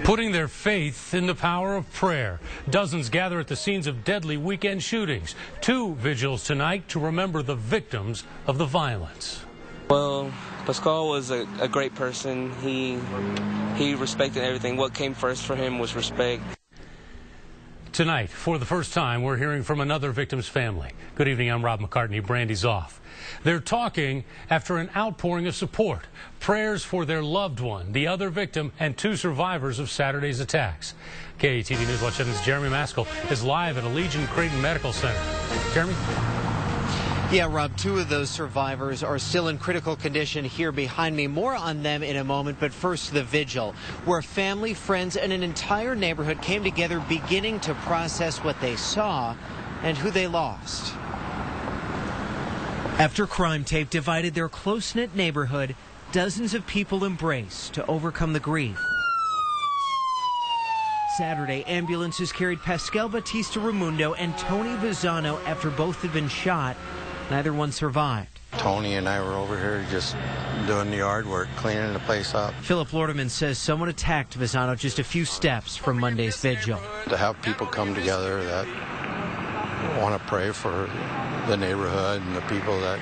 Putting their faith in the power of prayer. Dozens gather at the scenes of deadly weekend shootings. 2 vigils tonight to remember the victims of the violence. Well, Pascal was a great person. He respected everything. What came first for him was respect. Tonight, for the first time, we're hearing from another victim's family. Good evening, I'm Rob McCartney. Brandy's off. They're talking after an outpouring of support. Prayers for their loved one, the other victim, and 2 survivors of Saturday's attacks. KATV News Watch 7's Jeremy Maskell is live at Allegiant Creighton Medical Center. Jeremy? Yeah, Rob, 2 of those survivors are still in critical condition here behind me. More on them in a moment, but first the vigil, where family, friends, and an entire neighborhood came together beginning to process what they saw and who they lost. After crime tape divided their close-knit neighborhood, dozens of people embraced to overcome the grief. Saturday, ambulances carried Pascal Batista Raimundo and Tony Vigils after both had been shot. Neither one survived. Tony and I were over here just doing the yard work, cleaning the place up. Philip Lordeman says someone attacked Vigils just a few steps from Monday's vigil. To have people come together that want to pray for the neighborhood and the people that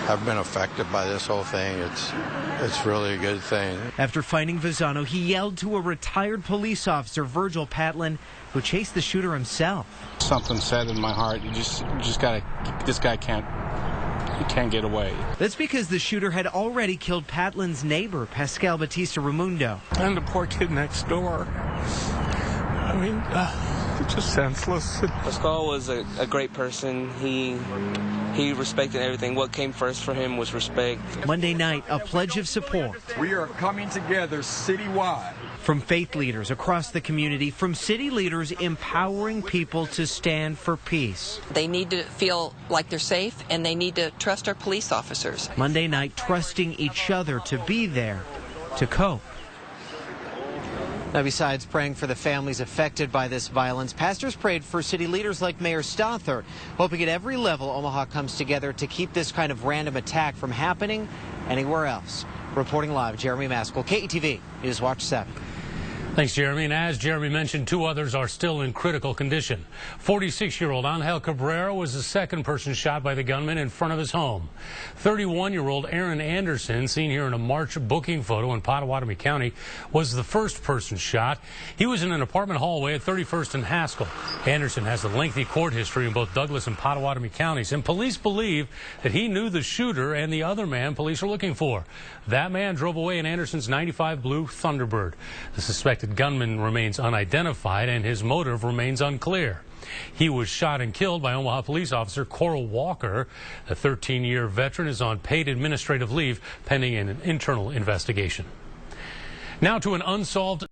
have been affected by this whole thing, it's really a good thing. After finding Vigils, he yelled to a retired police officer, Virgil Patlin, who chased the shooter himself. Something said in my heart, you just gotta, this guy can't get away. That's because the shooter had already killed Patlin's neighbor, Pascal Batista Raimundo. And the poor kid next door. I mean, it's just senseless. Pascal was a great person. He respected everything. What came first for him was respect. Monday night, a pledge of support. We are coming together citywide. From faith leaders across the community, from city leaders empowering people to stand for peace. They need to feel like they're safe, and they need to trust our police officers. Monday night, trusting each other to be there to cope. Now, besides praying for the families affected by this violence, pastors prayed for city leaders like Mayor Stothert, hoping at every level Omaha comes together to keep this kind of random attack from happening anywhere else. Reporting live, Jeremy Maskell, KATV News Watch 7. Thanks, Jeremy. And as Jeremy mentioned, 2 others are still in critical condition. 46-year-old Angel Cabrera was the second person shot by the gunman in front of his home. 31-year-old Aaron Anderson, seen here in a March booking photo in Pottawatomie County, was the first person shot. He was in an apartment hallway at 31st and Haskell. Anderson has a lengthy court history in both Douglas and Pottawatomie counties, and police believe that he knew the shooter and the other man police are looking for. That man drove away in Anderson's 95 blue Thunderbird. The suspected gunman remains unidentified and his motive remains unclear. He was shot and killed by Omaha police officer Coral Walker. The 13-year veteran is on paid administrative leave pending an internal investigation. Now to an unsolved